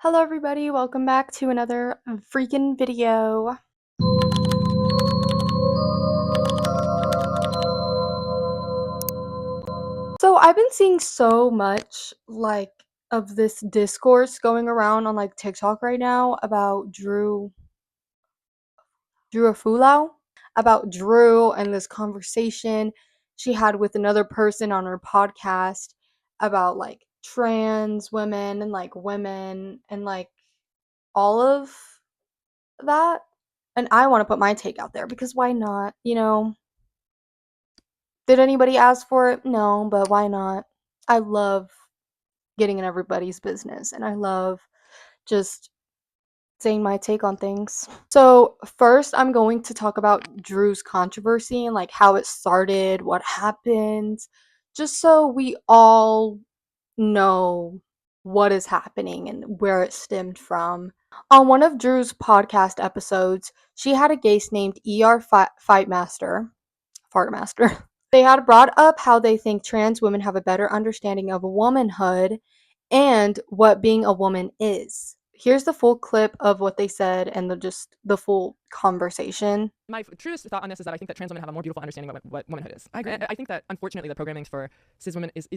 Hello everybody, welcome back to another freaking video. So I've been seeing so much of this discourse going around on TikTok right now about Drew Afulau, about Drew and this conversation she had with another person on her podcast about trans women and women and all of that. And I want to put my take out there because why not? Did anybody ask for it? No, but why not? I love getting in everybody's business and I love just saying my take on things. So, first, I'm going to talk about Drew's controversy and how it started, what happened, just so we all know what is happening and where it stemmed from. On one of Drew's podcast episodes, she had a guest named Fartmaster. They had brought up how they think trans women have a better understanding of womanhood and what being a woman is. Here's the full clip of what they said and the full conversation. My truest thought on this is that I think that trans women have a more beautiful understanding of what womanhood is. I agree. I think that unfortunately the programming for cis women it's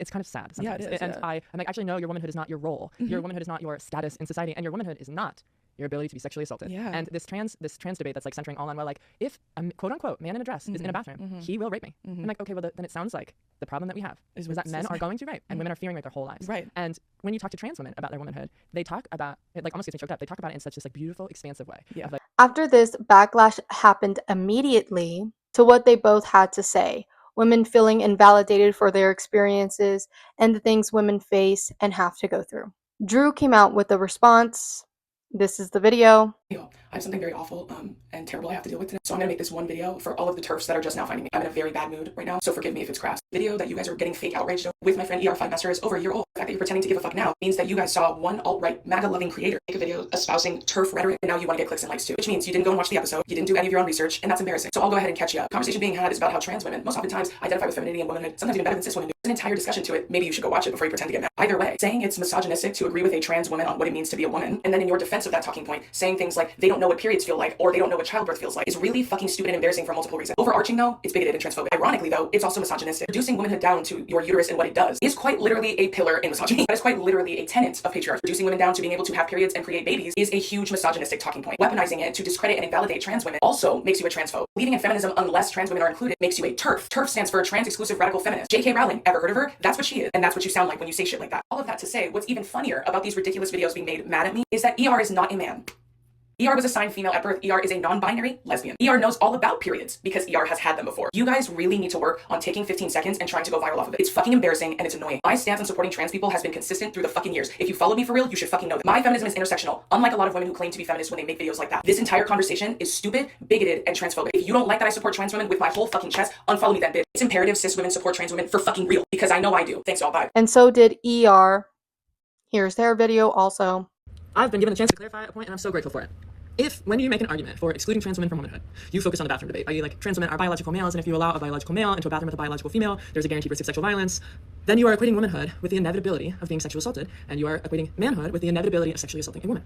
kind of sad sometimes. Yeah, it is, And yeah. I'm like, actually no, your womanhood is not your role. Mhm. Your womanhood is not your status in society, and your womanhood is not your ability to be sexually assaulted. Yeah. And this trans debate that's centering all on, well, if a quote unquote man in a dress is in a bathroom, he will rape me. I'm like, okay, well then it sounds like the problem that we have is that men are going to rape and women are fearing rape their whole lives. Right. And when you talk to trans women about their womanhood, they talk about it almost gets me choked up. They talk about it in such this beautiful, expansive way. Yeah. Of, After this, backlash happened immediately to what they both had to say. Women feeling invalidated for their experiences and the things women face and have to go through. Drew came out with a response. This is the video. I have something very awful and terrible I have to deal with today. So I'm going to make this one video for all of the TERFs that are just now finding me. I'm in a very bad mood right now, so forgive me if it's crass. Video that you guys are getting fake outraged with my friend ER5 Master is over a year old. The fact that you're pretending to give a fuck now means that you guys saw one alt-right, MAGA-loving creator make a video espousing TERF rhetoric, and now you want to get clicks and likes too. Which means you didn't go and watch the episode, you didn't do any of your own research, and that's embarrassing. So I'll go ahead and catch you up. Conversation being had is about how trans women, most oftentimes, identify with femininity and womanhood, sometimes even better than cis women do. There's an entire discussion to it. Maybe you should go watch it before you pretend to get mad. Either way, saying it's misogynistic to agree with a trans woman on what it means to be a woman, and then in your defense of that talking point, saying things like they don't know what periods feel like or they don't know what childbirth feels like is really fucking stupid and embarrassing for multiple reasons. Overarching though, it's bigoted and transphobic. Ironically though, it's also misogynistic. Reducing womanhood down to your uterus and what it does is quite literally a pillar in misogyny. That is quite literally a tenet of patriarchy. Reducing women down to being able to have periods and create babies is a huge misogynistic talking point. Weaponizing it to discredit and invalidate trans women also makes you a transphobe. Believing in feminism unless trans women are included makes you a TERF. TERF stands for trans exclusive radical feminist. J.K. Rowling, ever heard of her? That's what she is, and that's what you sound like when you say shit like that. All of that to say, what's even funnier about these ridiculous videos being made mad at me is that ER is not a man. ER was assigned female at birth. ER is a non-binary lesbian. ER knows all about periods because ER has had them before. You guys really need to work on taking 15 seconds and trying to go viral off of it. It's fucking embarrassing and it's annoying. My stance on supporting trans people has been consistent through the fucking years. If you follow me for real, you should fucking know that. My feminism is intersectional, unlike a lot of women who claim to be feminists when they make videos like that. This entire conversation is stupid, bigoted, and transphobic. If you don't like that I support trans women with my whole fucking chest, unfollow me then, bitch. It's imperative cis women support trans women for fucking real because I know I do. Thanks y'all, bye. And so did ER. Here's their video also. I've been given the chance to clarify a point, and I'm so grateful for it. When you make an argument for excluding trans women from womanhood, you focus on the bathroom debate. Are you like, trans women are biological males, and if you allow a biological male into a bathroom with a biological female, there's a guaranteed risk of sexual violence, then you are equating womanhood with the inevitability of being sexually assaulted, and you are equating manhood with the inevitability of sexually assaulting a woman.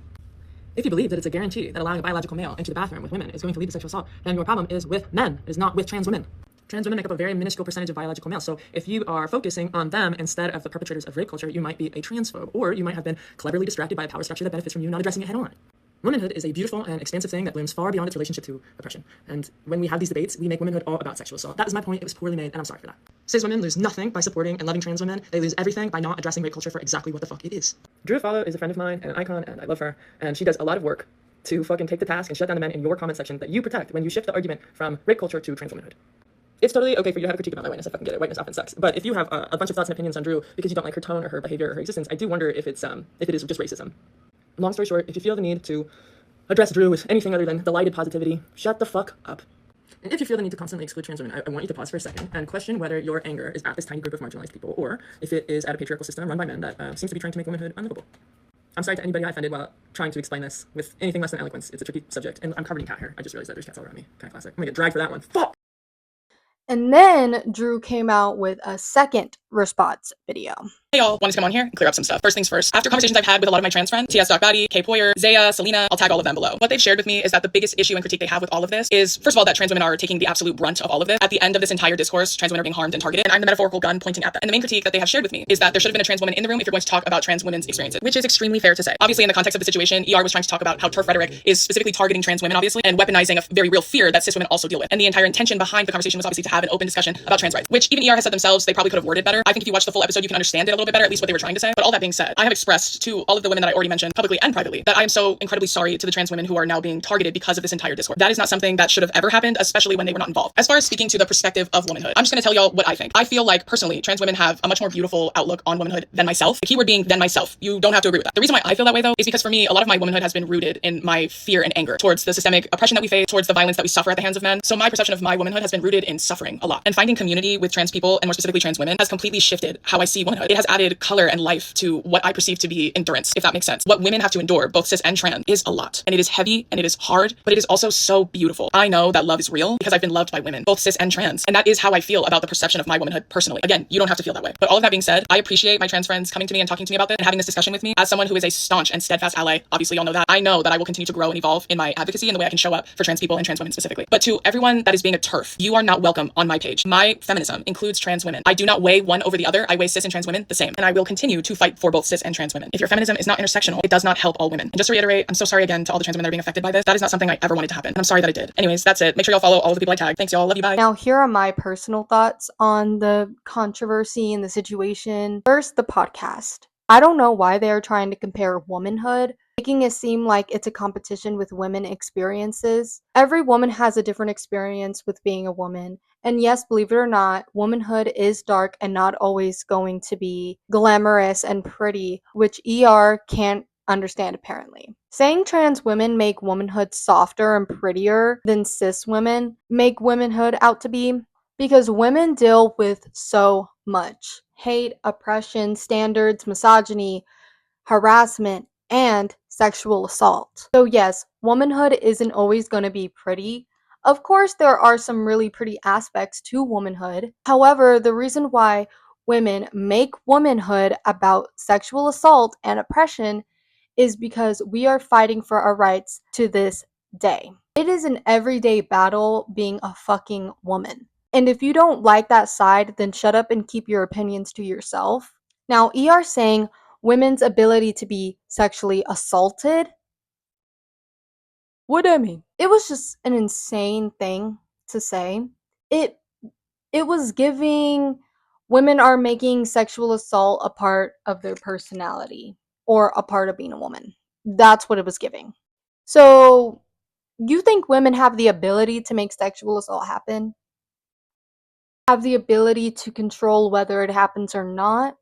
If you believe that it's a guarantee that allowing a biological male into the bathroom with women is going to lead to sexual assault, then your problem is with men, it is not with trans women. Trans women make up a very minuscule percentage of biological males, so if you are focusing on them instead of the perpetrators of rape culture, you might be a transphobe, or you might have been cleverly distracted by a power structure that benefits from you not addressing it head on. Womanhood is a beautiful and expansive thing that blooms far beyond its relationship to oppression. And when we have these debates, we make womanhood all about sexual assault. That is my point. It was poorly made, and I'm sorry for that. Cis women lose nothing by supporting and loving trans women. They lose everything by not addressing rape culture for exactly what the fuck it is. Drew Follow is a friend of mine and an icon, and I love her. And she does a lot of work to fucking take the task and shut down the men in your comment section that you protect when you shift the argument from rape culture to trans womanhood. It's totally okay for you to have a critique about my whiteness. I fucking get it. Whiteness often sucks. But if you have a bunch of thoughts and opinions on Drew because you don't like her tone or her behavior or her existence, I do wonder if it is just racism. Long story short, if you feel the need to address Drew with anything other than delighted positivity, shut the fuck up. And if you feel the need to constantly exclude trans women, I want you to pause for a second and question whether your anger is at this tiny group of marginalized people or if it is at a patriarchal system run by men that seems to be trying to make womanhood unlivable. I'm sorry to anybody I offended while trying to explain this with anything less than eloquence. It's a tricky subject, and I'm covered in cat hair. I just realized that there's cats all around me. Kind of classic. I'm gonna get dragged for that one. Fuck! And then Drew came out with a second response video. Hey y'all, wanted to come on here and clear up some stuff. First things first, after conversations I've had with a lot of my trans friends, TS Batty, Kay Poyer, Zaya, Selena, I'll tag all of them below. What they've shared with me is that the biggest issue and critique they have with all of this is, first of all, that trans women are taking the absolute brunt of all of this. At the end of this entire discourse, trans women are being harmed and targeted, and I'm the metaphorical gun pointing at them. And the main critique that they have shared with me is that there should have been a trans woman in the room if you're going to talk about trans women's experiences, which is extremely fair to say. Obviously, in the context of the situation, ER was trying to talk about how TERF rhetoric is specifically targeting trans women, obviously, and weaponizing a very real fear that cis women also deal with. And the entire intention behind the conversation was obviously to have an open discussion about trans rights, which even ER has said themselves they probably could have worded better. I think if you watch the full episode, you can understand it a little bit better, at least what they were trying to say. But all that being said, I have expressed to all of the women that I already mentioned, publicly and privately, that I am so incredibly sorry to the trans women who are now being targeted because of this entire discourse. That is not something that should have ever happened, especially when they were not involved. As far as speaking to the perspective of womanhood, I'm just gonna tell y'all what I think. I feel like, personally, trans women have a much more beautiful outlook on womanhood than myself. The keyword being than myself. You don't have to agree with that. The reason why I feel that way, though, is because for me, a lot of my womanhood has been rooted in my fear and anger towards the systemic oppression that we face, towards the violence that we suffer at the hands of men. So my perception of my womanhood has been rooted in suffering a lot. And finding community with trans people, and more specifically trans women, has completely shifted how I see womanhood. It has added color and life to what I perceive to be endurance, if that makes sense. What women have to endure, both cis and trans, is a lot. And it is heavy and it is hard, but it is also so beautiful. I know that love is real because I've been loved by women, both cis and trans. And that is how I feel about the perception of my womanhood personally. Again, you don't have to feel that way. But all of that being said, I appreciate my trans friends coming to me and talking to me about this and having this discussion with me. As someone who is a staunch and steadfast ally, obviously y'all know that, I know that I will continue to grow and evolve in my advocacy and the way I can show up for trans people and trans women specifically. But to everyone that is being a TERF, you are not welcome on my page. My feminism includes trans women. I do not weigh one over the other. I weigh cis and trans women the same. And I will continue to fight for both cis and trans women. If your feminism is not intersectional, it does not help all women. And just to reiterate, I'm so sorry again to all the trans women that are being affected by this. That is not something I ever wanted to happen. And I'm sorry that it did. Anyways, that's it. Make sure y'all follow all of the people I tag. Thanks y'all. Love you. Bye. Now, here are my personal thoughts on the controversy and the situation. First, the podcast. I don't know why they are trying to compare womanhood, making it seem like it's a competition with women experiences. Every woman has a different experience with being a woman. And yes, believe it or not, womanhood is dark and not always going to be glamorous and pretty, which ER can't understand apparently. Saying trans women make womanhood softer and prettier than cis women make womanhood out to be, because women deal with so much hate, oppression, standards, misogyny, harassment, and sexual assault. So yes, womanhood isn't always going to be pretty. Of course, there are some really pretty aspects to womanhood. However, the reason why women make womanhood about sexual assault and oppression is because we are fighting for our rights to this day. It is an everyday battle being a fucking woman. And if you don't like that side, then shut up and keep your opinions to yourself. Now, ER saying women's ability to be sexually assaulted. What do I mean? It was just an insane thing to say. It it was giving women are making sexual assault a part of their personality or a part of being a woman. That's what it was giving. So, you think women have the ability to make sexual assault happen? Have the ability to control whether it happens or not?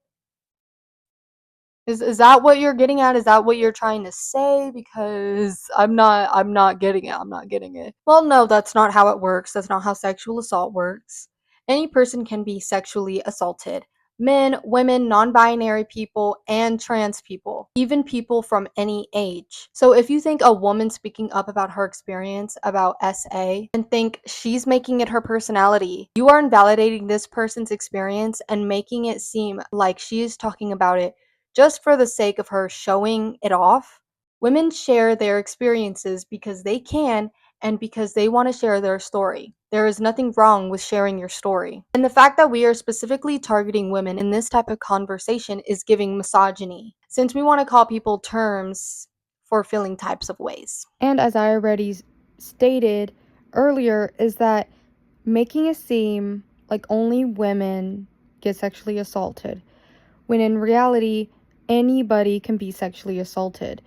Is that what you're getting at? Is that what you're trying to say? Because I'm not getting it. I'm not getting it. Well, no, that's not how it works. That's not how sexual assault works. Any person can be sexually assaulted. Men, women, non-binary people, and trans people. Even people from any age. So if you think a woman speaking up about her experience about SA and think she's making it her personality, you are invalidating this person's experience and making it seem like she is talking about it just for the sake of her showing it off. Women share their experiences because they can and because they want to share their story. There is nothing wrong with sharing your story. And the fact that we are specifically targeting women in this type of conversation is giving misogyny, since we want to call people terms for feeling types of ways. And as I already stated earlier, is that making it seem like only women get sexually assaulted, when in reality, anybody can be sexually assaulted.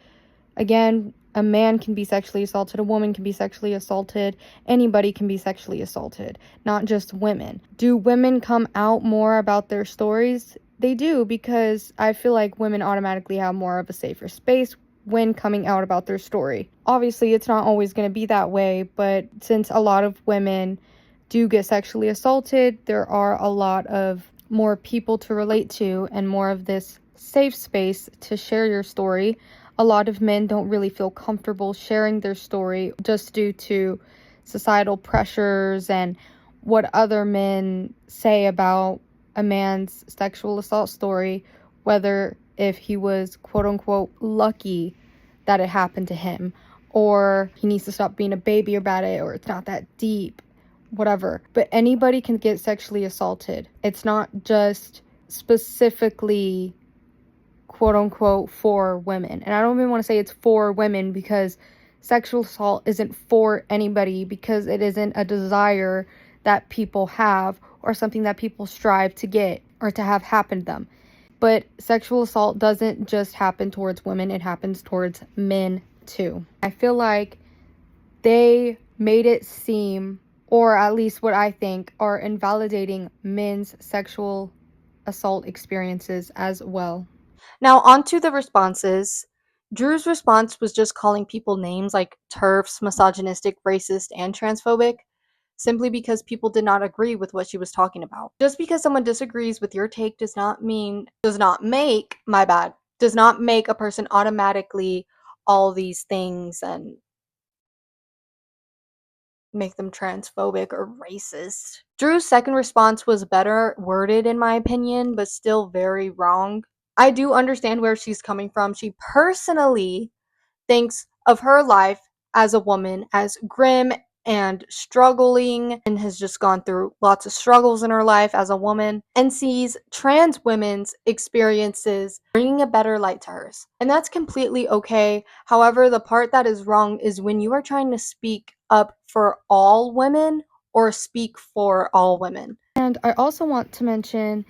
Again, a man can be sexually assaulted, a woman can be sexually assaulted, anybody can be sexually assaulted, not just women. Do women come out more about their stories? They do, because I feel like women automatically have more of a safer space when coming out about their story. Obviously, it's not always going to be that way, but since a lot of women do get sexually assaulted, there are a lot of more people to relate to and more of this safe space to share your story. A lot of men don't really feel comfortable sharing their story just due to societal pressures and what other men say about a man's sexual assault story, whether if he was quote unquote lucky that it happened to him, or he needs to stop being a baby about it, or it's not that deep, whatever. But anybody can get sexually assaulted. It's not just specifically quote unquote for women. And I don't even want to say it's for women, because sexual assault isn't for anybody, because it isn't a desire that people have or something that people strive to get or to have happen to them. But sexual assault doesn't just happen towards women, it happens towards men too. I feel like they made it seem, or at least what I think, are invalidating men's sexual assault experiences as well. Now, on to the responses. Drew's response was just calling people names like TERFs, misogynistic, racist, and transphobic, simply because people did not agree with what she was talking about. Just because someone disagrees with your take does not make a person automatically all these things and make them transphobic or racist. Drew's second response was better worded, in my opinion, but still very wrong. I do understand where she's coming from. She personally thinks of her life as a woman as grim and struggling, and has just gone through lots of struggles in her life as a woman, and sees trans women's experiences bringing a better light to hers. And that's completely okay. However, the part that is wrong is when you are trying to speak up for all women or speak for all women. And I also want to mention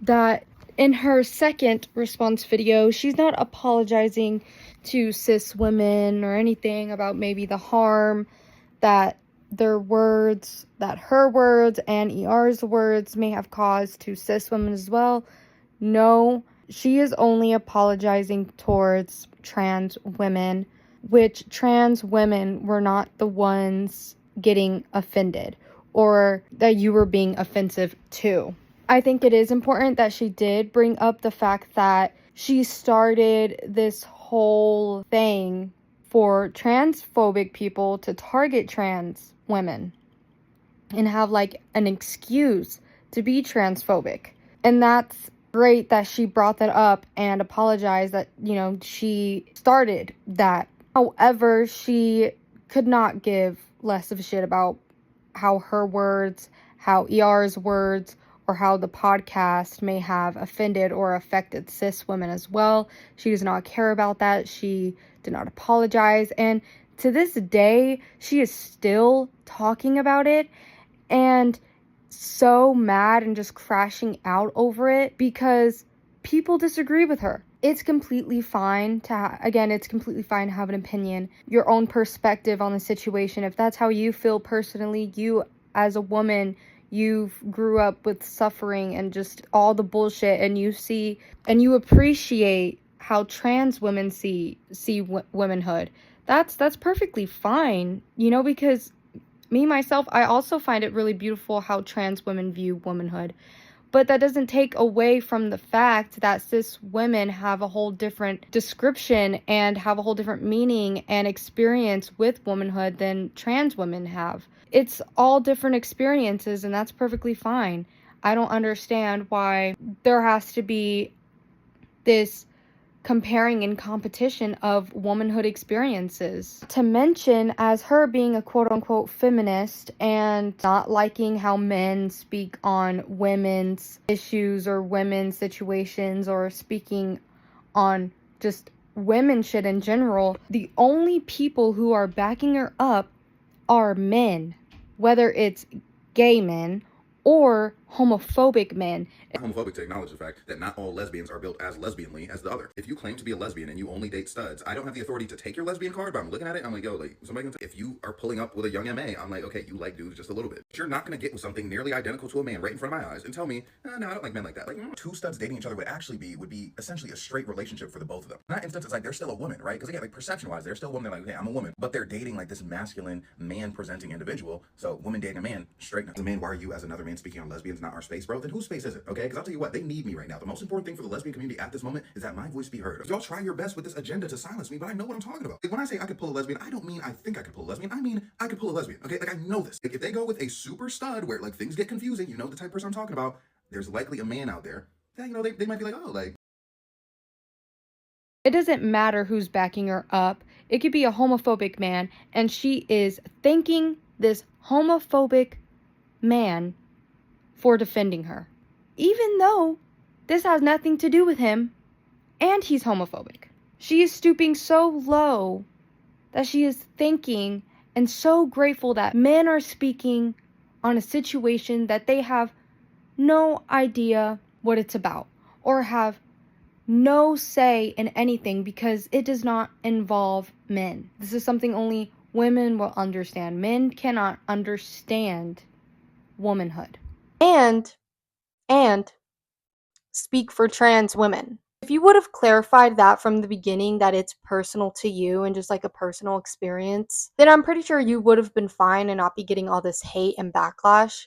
that in her second response video, she's not apologizing to cis women or anything about maybe the harm that her words and ER's words may have caused to cis women as well. No, she is only apologizing towards trans women, which trans women were not the ones getting offended or that you were being offensive to. I think it is important that she did bring up the fact that she started this whole thing for transphobic people to target trans women and have like an excuse to be transphobic. And that's great that she brought that up and apologized that, she started that. However, she could not give less of a shit about how her words, how ER's words, or how the podcast may have offended or affected cis women as well. She does not care about that. She did not apologize. And to this day, she is still talking about it and so mad and just crashing out over it because people disagree with her. It's completely fine to, it's completely fine to have an opinion, your own perspective on the situation. If that's how you feel personally, you as a woman, you grew up with suffering and just all the bullshit, and you see and you appreciate how trans women see womanhood. That's perfectly fine, because me myself, I also find it really beautiful how trans women view womanhood. But that doesn't take away from the fact that cis women have a whole different description and have a whole different meaning and experience with womanhood than trans women have. It's all different experiences, and that's perfectly fine. I don't understand why there has to be this comparing and competition of womanhood experiences. To mention, as her being a quote-unquote feminist and not liking how men speak on women's issues or women's situations or speaking on just women shit in general, the only people who are backing her up are men, whether it's gay men or homophobic men. Homophobic to acknowledge the fact that not all lesbians are built as lesbianly as the other. If you claim to be a lesbian and you only date studs, I don't have the authority to take your lesbian card, but I'm looking at it, I'm like, yo, like, somebody can if you are pulling up with a young MA, I'm like, okay, you like dudes just a little bit. But you're not gonna get with something nearly identical to a man right in front of my eyes and tell me, no, I don't like men like that. Like, two studs dating each other would be essentially a straight relationship for the both of them. In that instance, it's like they're still a woman, right? Because again, like perception-wise, they're still a woman. They're like, okay, I'm a woman, but they're dating like this masculine, man-presenting individual. So, woman dating a man, straight. As a man, why are you as another man speaking on lesbians, not our space, bro? Then whose space is it? Okay, because I'll tell you what, they need me right now. The most important thing for the lesbian community at this moment is that my voice be heard. Y'all try your best with this agenda to silence me, but I know what I'm talking about. Like, when I say I could pull a lesbian, I don't mean I think I could pull a lesbian. I mean I could pull a lesbian. Okay, like I know this. Like, if they go with a super stud where like things get confusing, you know the type of person I'm talking about. There's likely a man out there that they might be like, oh, like It doesn't matter who's backing her up. It could be a homophobic man, and she is thanking this homophobic man for defending her. Even though this has nothing to do with him, and he's homophobic. She is stooping so low that she is thanking and so grateful that men are speaking on a situation that they have no idea what it's about or have no say in anything because it does not involve men. This is something only women will understand. Men cannot understand womanhood. And speak for trans women. If you would have clarified that from the beginning, that it's personal to you and just like a personal experience, then I'm pretty sure you would have been fine and not be getting all this hate and backlash.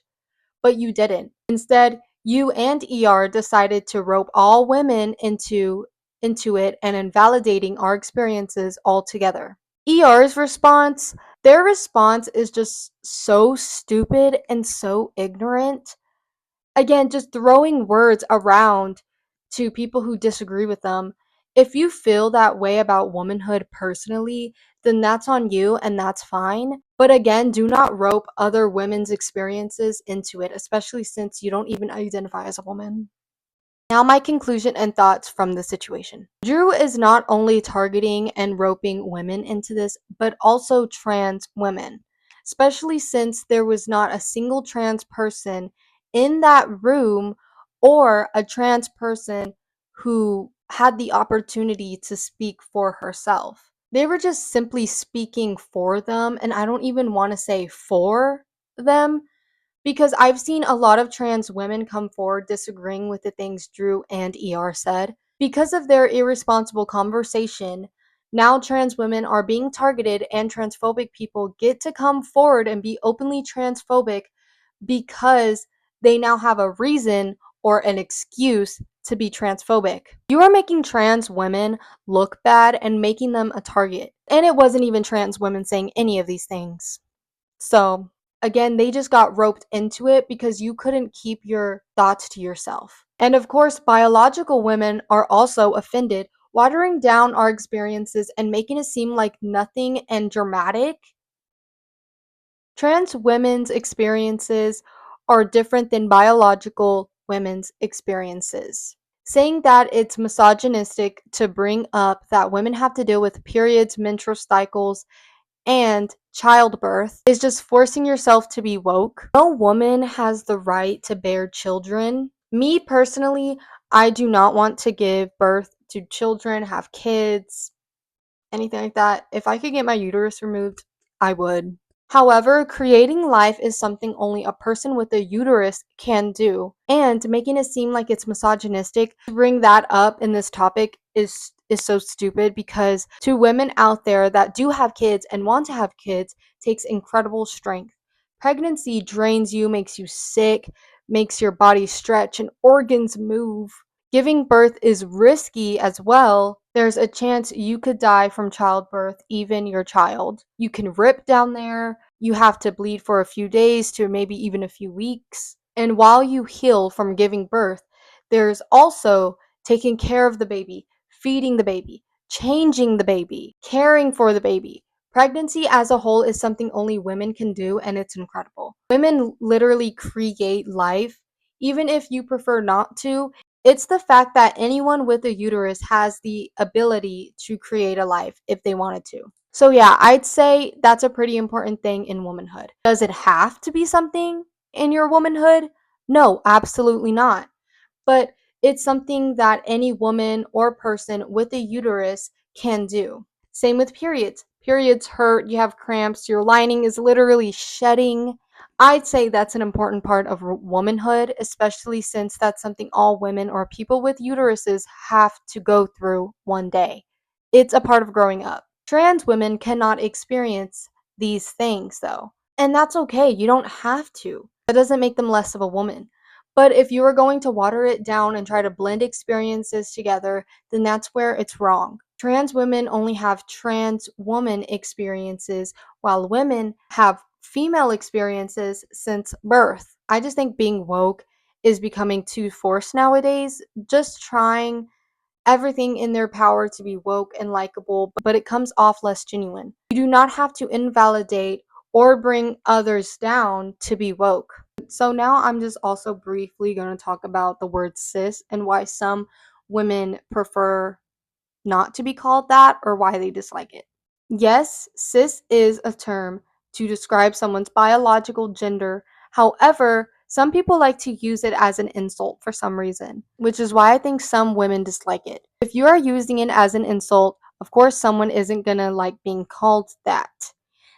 But you didn't. Instead, you and ER decided to rope all women into it and invalidating our experiences altogether. ER's response, their response is just so stupid and so ignorant. Again, just throwing words around to people who disagree with them. If you feel that way about womanhood personally, then that's on you and that's fine. But again, do not rope other women's experiences into it, especially since you don't even identify as a woman. Now, my conclusion and thoughts from the situation. Drew is not only targeting and roping women into this, but also trans women, especially since there was not a single trans person in that room or a trans person who had the opportunity to speak for herself. They were just simply speaking for them, and I don't even want to say for them because I've seen a lot of trans women come forward disagreeing with the things Drew and ER said. Because of their irresponsible conversation, now trans women are being targeted and transphobic people get to come forward and be openly transphobic because they now have a reason or an excuse to be transphobic. You are making trans women look bad and making them a target. And it wasn't even trans women saying any of these things. So, again, they just got roped into it because you couldn't keep your thoughts to yourself. And of course, biological women are also offended, watering down our experiences and making it seem like nothing and dramatic. Trans women's experiences are different than biological women's experiences. Saying that it's misogynistic to bring up that women have to deal with periods, menstrual cycles, and childbirth is just forcing yourself to be woke. No woman has the right to bear children. Me personally, I do not want to give birth to children, have kids, anything like that. If I could get my uterus removed, I would. However, creating life is something only a person with a uterus can do. And making it seem like it's misogynistic to bring that up in this topic is so stupid because to women out there that do have kids and want to have kids takes incredible strength. Pregnancy drains you, makes you sick, makes your body stretch and organs move. Giving birth is risky as well. There's a chance you could die from childbirth, even your child. You can rip down there. You have to bleed for a few days to maybe even a few weeks. And while you heal from giving birth, there's also taking care of the baby, feeding the baby, changing the baby, caring for the baby. Pregnancy as a whole is something only women can do, and it's incredible. Women literally create life. Even if you prefer not to, it's the fact that anyone with a uterus has the ability to create a life if they wanted to. So, yeah, I'd say that's a pretty important thing in womanhood. Does it have to be something in your womanhood? No, absolutely not. But it's something that any woman or person with a uterus can do. Same with periods. Periods hurt, you have cramps, your lining is literally shedding. I'd say that's an important part of womanhood, especially since that's something all women or people with uteruses have to go through one day. It's a part of growing up. Trans women cannot experience these things though. And that's okay, you don't have to. That doesn't make them less of a woman. But if you are going to water it down and try to blend experiences together, then that's where it's wrong. Trans women only have trans woman experiences, while women have female experiences since birth. I just think being woke is becoming too forced nowadays. Just trying everything in their power to be woke and likable, but it comes off less genuine. You do not have to invalidate or bring others down to be woke. So now I'm just also briefly going to talk about the word cis and why some women prefer not to be called that or why they dislike it. Yes, cis is a term to describe someone's biological gender. However, some people like to use it as an insult for some reason, which is why I think some women dislike it. If you are using it as an insult, of course, someone isn't gonna like being called that.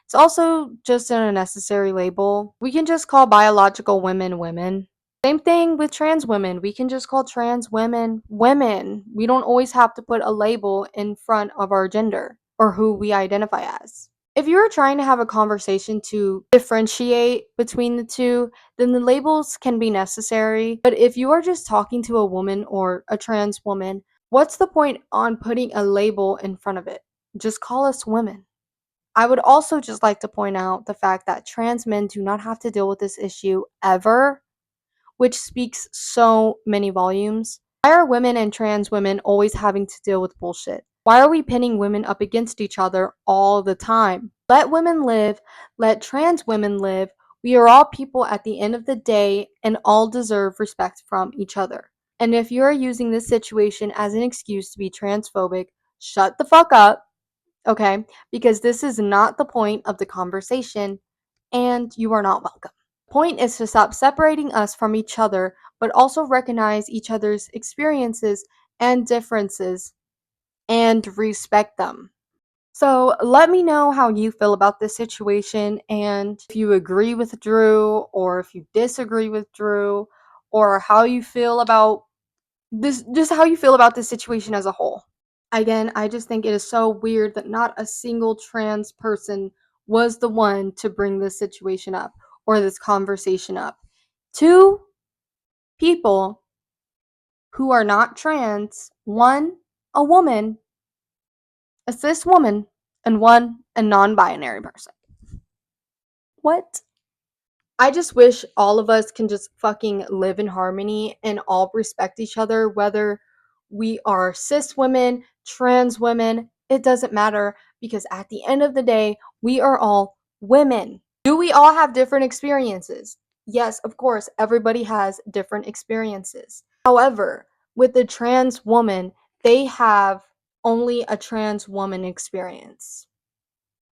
It's also just an unnecessary label. We can just call biological women women. Same thing with trans women. We can just call trans women women. We don't always have to put a label in front of our gender or who we identify as. If you are trying to have a conversation to differentiate between the two, then the labels can be necessary. But if you are just talking to a woman or a trans woman, what's the point on putting a label in front of it? Just call us women. I would also just like to point out the fact that trans men do not have to deal with this issue ever, which speaks so many volumes. Why are women and trans women always having to deal with bullshit? Why are we pinning women up against each other all the time? Let women live, let trans women live. We are all people at the end of the day and all deserve respect from each other. And if you're using this situation as an excuse to be transphobic, shut the fuck up, okay? Because this is not the point of the conversation and you are not welcome. Point is to stop separating us from each other, but also recognize each other's experiences and differences and respect them. So let me know how you feel about this situation and if you agree with Drew or if you disagree with Drew or how you feel about this, just how you feel about this situation as a whole. Again, I just think it is so weird that not a single trans person was the one to bring this situation up or this conversation up. Two people who are not trans, one a woman, a cis woman, and one a non binary person. What? I just wish all of us can just fucking live in harmony and all respect each other, whether we are cis women, trans women, it doesn't matter because at the end of the day, we are all women. Do we all have different experiences? Yes, of course, everybody has different experiences. However, with the trans woman, they have only a trans woman experience.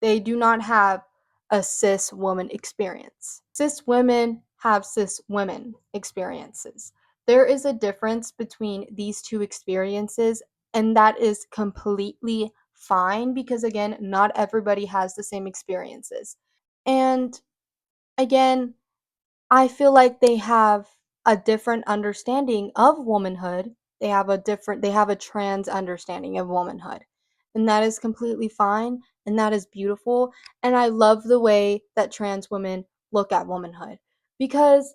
They do not have a cis woman experience. Cis women have cis women experiences. There is a difference between these two experiences, and that is completely fine because, again, not everybody has the same experiences. And again, I feel like they have a different understanding of womanhood. They have a trans understanding of womanhood. And that is completely fine and that is beautiful. And I love the way that trans women look at womanhood because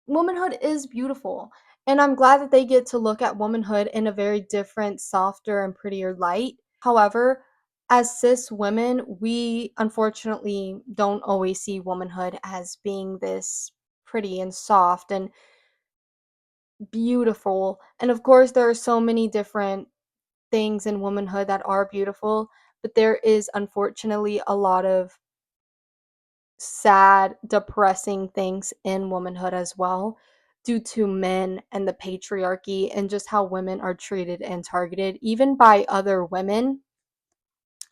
womanhood is beautiful. And I'm glad that they get to look at womanhood in a very different, softer, and prettier light. However, as cis women, we unfortunately don't always see womanhood as being this pretty and soft and beautiful. And of course, there are so many different things in womanhood that are beautiful, but there is unfortunately a lot of sad, depressing things in womanhood as well due to men and the patriarchy and just how women are treated and targeted, even by other women,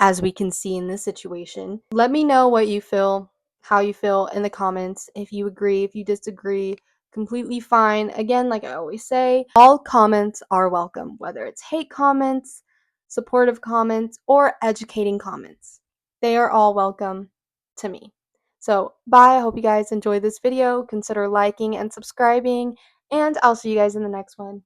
as we can see in this situation. Let me know what you feel, how you feel in the comments. If you agree, if you disagree, completely fine. Again, like I always say, all comments are welcome, whether it's hate comments, supportive comments, or educating comments. They are all welcome to me. So, bye. I hope you guys enjoyed this video. Consider liking and subscribing, and I'll see you guys in the next one.